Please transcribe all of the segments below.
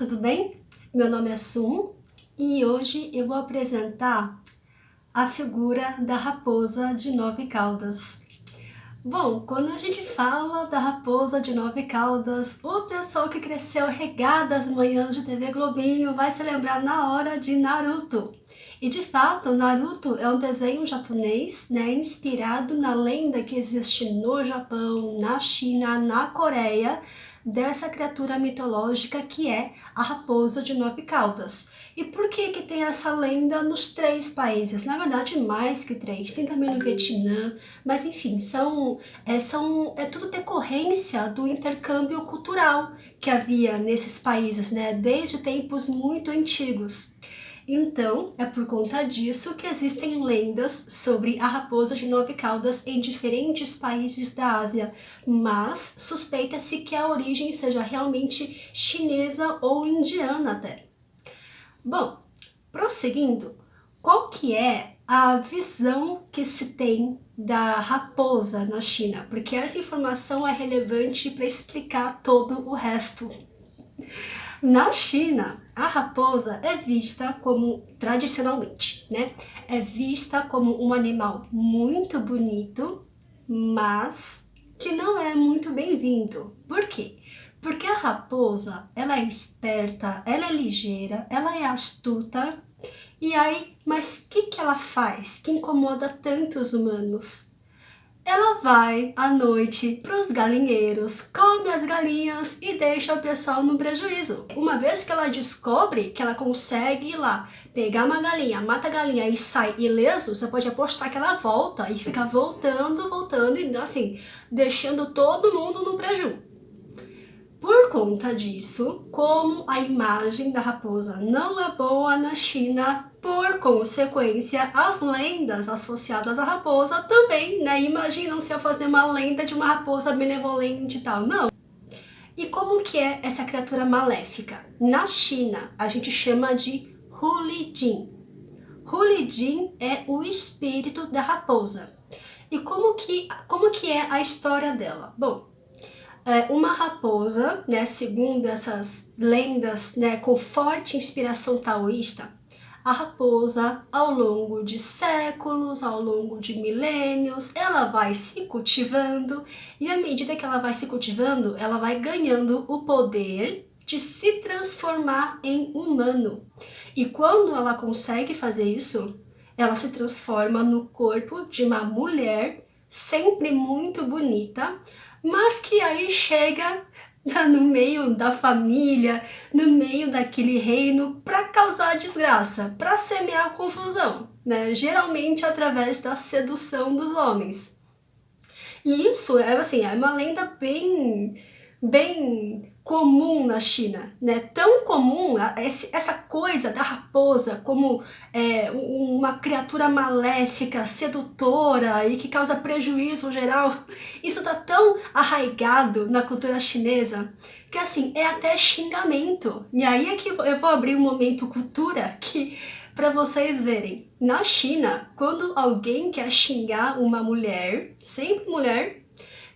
tudo bem? Meu nome é Sum e hoje eu vou apresentar a figura da raposa de 9 caudas. Bom, quando a gente fala da raposa de 9 caudas, o pessoal que cresceu regado às manhãs de TV Globinho vai se lembrar na hora de Naruto. E de fato, Naruto é um desenho japonês, inspirado na lenda que existe no Japão, na China, na Coreia, dessa criatura mitológica que é a raposa de 9 caudas. E por que que tem essa lenda nos 3 países? Na verdade, mais que 3. Tem também no Vietnã, mas enfim, é tudo decorrência do intercâmbio cultural que havia nesses países, desde tempos muito antigos. Então, é por conta disso que existem lendas sobre a raposa de 9 caudas em diferentes países da Ásia, mas suspeita-se que a origem seja realmente chinesa ou indiana até. Bom, prosseguindo, qual que é a visão que se tem da raposa na China? Porque essa informação é relevante para explicar todo o resto. Na China, a raposa é vista como, tradicionalmente, é vista como um animal muito bonito, mas que não é muito bem-vindo. Por quê? Porque a raposa, ela é esperta, ela é ligeira, ela é astuta. E aí, mas o que ela faz que incomoda tanto os humanos? Ela vai à noite para os galinheiros, come as galinhas e deixa o pessoal no prejuízo. Uma vez que ela descobre que ela consegue ir lá, pegar uma galinha, mata a galinha e sai ileso, você pode apostar que ela volta e fica voltando e assim, deixando todo mundo no prejuízo. Por conta disso, como a imagem da raposa não é boa na China, por consequência, as lendas associadas à raposa também, Imaginam se eu fazer uma lenda de uma raposa benevolente e tal. Não. E como que é essa criatura maléfica? Na China, a gente chama de Hulijin. Hulijin é o espírito da raposa. E como que é a história dela? Bom, uma raposa, segundo essas lendas, com forte inspiração taoísta, a raposa, ao longo de séculos, ao longo de milênios, ela vai se cultivando e à medida que ela vai se cultivando, ela vai ganhando o poder de se transformar em humano. E quando ela consegue fazer isso, ela se transforma no corpo de uma mulher, sempre muito bonita, mas que aí chega no meio da família, no meio daquele reino, para causar desgraça, para semear confusão, geralmente através da sedução dos homens. E isso é uma lenda bem comum na China, Tão comum, essa coisa da raposa como uma criatura maléfica, sedutora e que causa prejuízo geral. Isso tá tão arraigado na cultura chinesa que é até xingamento. E aí é que eu vou abrir um momento cultura que para vocês verem. Na China, quando alguém quer xingar uma mulher, sempre mulher,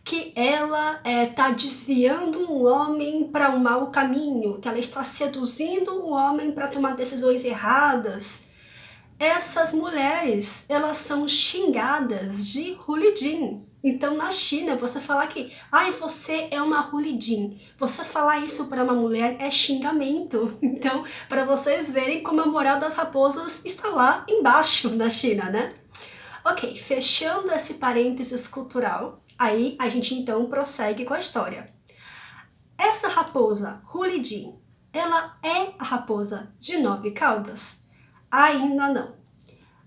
que ela está desviando um homem para um mau caminho, que ela está seduzindo um homem para tomar decisões erradas. Essas mulheres, elas são xingadas de Hulidin. Então, na China, você falar que você é uma Hulidin, você falar isso para uma mulher é xingamento. Então, para vocês verem como a moral das raposas está lá embaixo na China, Ok, fechando esse parênteses cultural, aí a gente então prossegue com a história. Essa raposa, Hulidin, ela é a raposa de 9 caudas? Ainda não.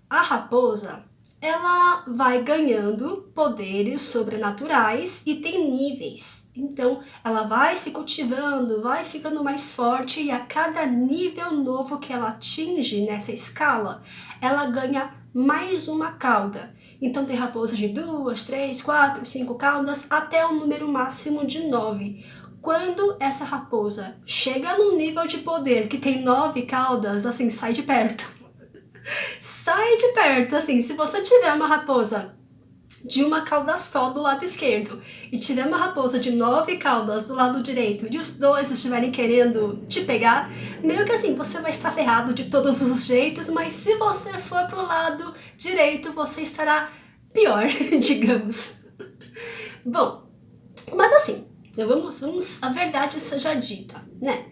A raposa, ela vai ganhando poderes sobrenaturais e tem níveis. Então, ela vai se cultivando, vai ficando mais forte e a cada nível novo que ela atinge nessa escala, ela ganha mais uma cauda. Então tem raposas de 2, 3, 4, 5 caudas até o número máximo de 9. Quando essa raposa chega num nível de poder que tem 9 caudas, sai de perto. Sai de perto, se você tiver uma raposa de uma cauda só do lado esquerdo e tiver uma raposa de 9 caudas do lado direito e os dois estiverem querendo te pegar, meio que assim, você vai estar ferrado de todos os jeitos, mas se você for pro lado direito, você estará pior, digamos. Bom, mas assim, a verdade seja dita, né?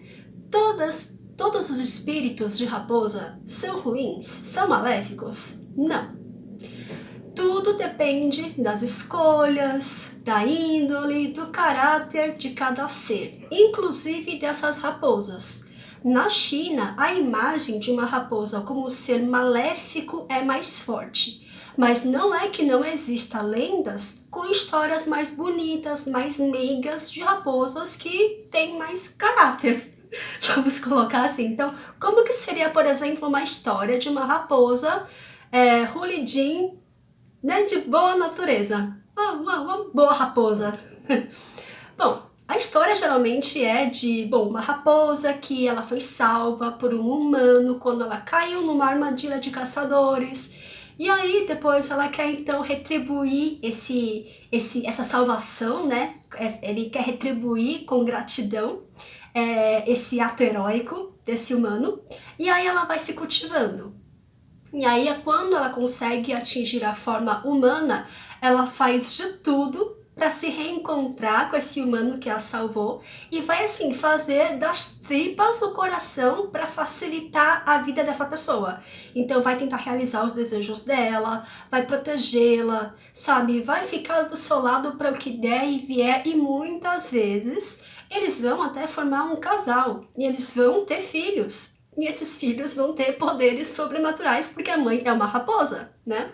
Todos os espíritos de raposa são ruins? São maléficos? Não. Tudo depende das escolhas, da índole, do caráter de cada ser, inclusive dessas raposas. Na China, a imagem de uma raposa como ser maléfico é mais forte, mas não é que não exista lendas com histórias mais bonitas, mais meigas de raposas que têm mais caráter. Vamos colocar assim. Então, como que seria, por exemplo, uma história de uma raposa Hulidin, né, de boa natureza? Uma boa raposa. Bom, a história geralmente é de, uma raposa que ela foi salva por um humano quando ela caiu numa armadilha de caçadores. E aí depois ela quer então retribuir essa salvação, né? Ele quer retribuir com gratidão esse ato heróico desse humano. E aí ela vai se cultivando. E aí quando ela consegue atingir a forma humana, ela faz de tudo para se reencontrar com esse humano que a salvou e vai assim fazer das tripas o coração para facilitar a vida dessa pessoa. Então vai tentar realizar os desejos dela, vai protegê-la, sabe? Vai ficar do seu lado para o que der e vier, e muitas vezes eles vão até formar um casal e eles vão ter filhos. E esses filhos vão ter poderes sobrenaturais porque a mãe é uma raposa, né?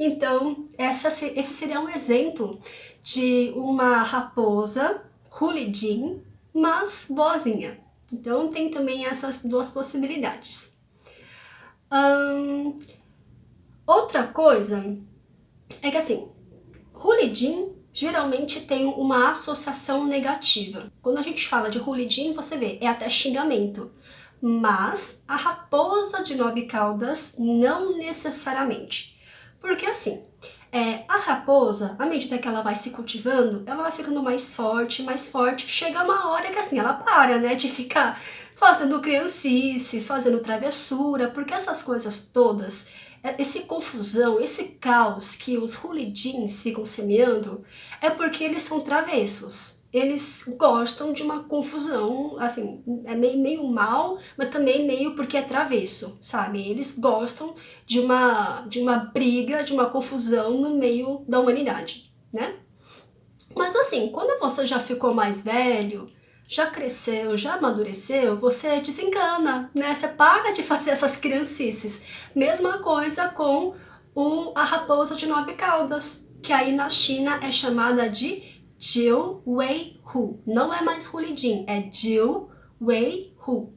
Então, esse seria um exemplo de uma raposa Hulidin, mas boazinha. Então, tem também essas duas possibilidades. Outra coisa é que assim, Hulidin geralmente tem uma associação negativa. Quando a gente fala de Hulidin, você vê, é até xingamento. Mas a raposa de 9 caudas não necessariamente. Porque assim, a raposa, à medida que ela vai se cultivando, ela vai ficando mais forte, chega uma hora que assim, ela para, né, de ficar fazendo criancice, fazendo travessura, porque essas coisas todas, essa confusão, esse caos que os Hulidins ficam semeando, é porque eles são travessos. Eles gostam de uma confusão, assim, é meio mal, mas também meio porque é travesso, sabe? Eles gostam de uma briga, de uma confusão no meio da humanidade, né? Mas assim, quando você já ficou mais velho, já cresceu, já amadureceu, você desencana, né? Você para de fazer essas criancices. Mesma coisa com a raposa de 9 caudas, que aí na China é chamada de Jiu Wei Hu. Não é mais Hulidin, é Jiu Wei Hu.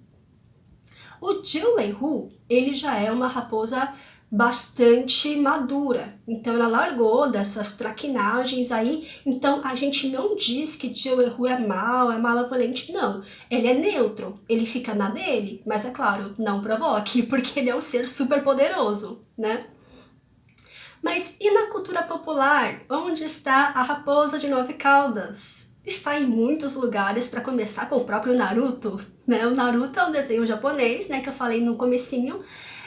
O Jiu Wei Hu, ele já é uma raposa bastante madura. Então ela largou dessas traquinagens aí. Então a gente não diz que Jiu Wei Hu é mau, é malevolente, não. Ele é neutro, ele fica na dele, mas é claro, não provoque, porque ele é um ser super poderoso, né? Mas e na cultura popular? Onde está a raposa de 9 caudas? Está em muitos lugares, para começar com o próprio Naruto, né? O Naruto é um desenho japonês, né, que eu falei no comecinho,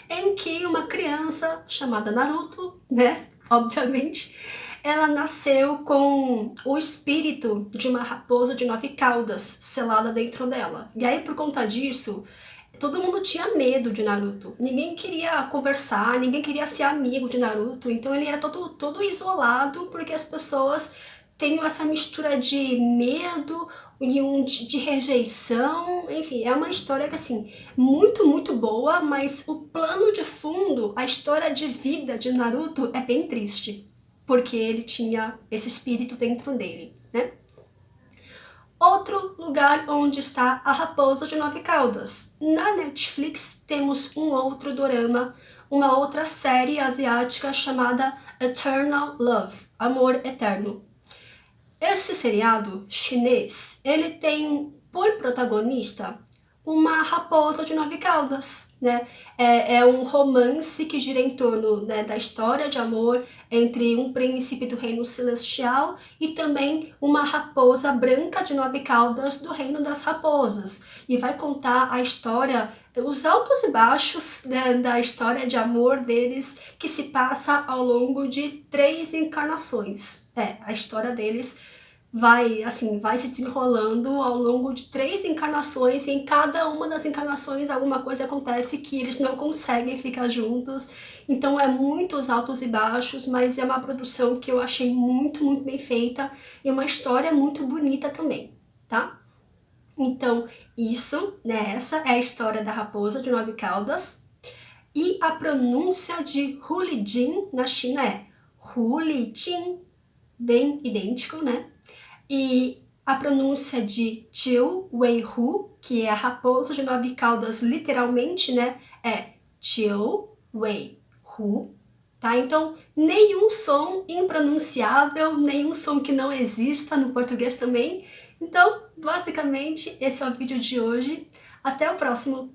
em que uma criança chamada Naruto, né, obviamente, ela nasceu com o espírito de uma raposa de 9 caudas selada dentro dela. E aí, por conta disso, todo mundo tinha medo de Naruto. Ninguém queria conversar, ninguém queria ser amigo de Naruto. Então ele era todo isolado, porque as pessoas têm essa mistura de medo e de rejeição. Enfim, é uma história que, assim, muito, muito boa, mas o plano de fundo, a história de vida de Naruto é bem triste, porque ele tinha esse espírito dentro dele, né? Outro lugar onde está a raposa de 9 caudas. Na Netflix temos um outro dorama, uma outra série asiática chamada Eternal Love, Amor Eterno. Esse seriado chinês, ele tem por protagonista uma raposa de 9 caudas, né? É um romance que gira em torno, né, da história de amor entre um príncipe do reino celestial e também uma raposa branca de 9 caudas do reino das raposas. E vai contar a história, os altos e baixos, né, da história de amor deles, que se passa ao longo de 3 encarnações. A história deles vai se desenrolando ao longo de 3 encarnações, e em cada uma das encarnações alguma coisa acontece que eles não conseguem ficar juntos. Então é muitos altos e baixos, mas é uma produção que eu achei muito, muito bem feita e uma história muito bonita também, tá? Então, isso, né, essa é a história da Raposa de 9 Caudas. E a pronúncia de Hulijin na China é Hulijin, bem idêntico, né? E a pronúncia de Jiu Weihu, que é a raposa de 9 caudas literalmente, né, é Jiu Weihu, tá? Então, nenhum som impronunciável, nenhum som que não exista no português também. Então, basicamente, esse é o vídeo de hoje. Até o próximo!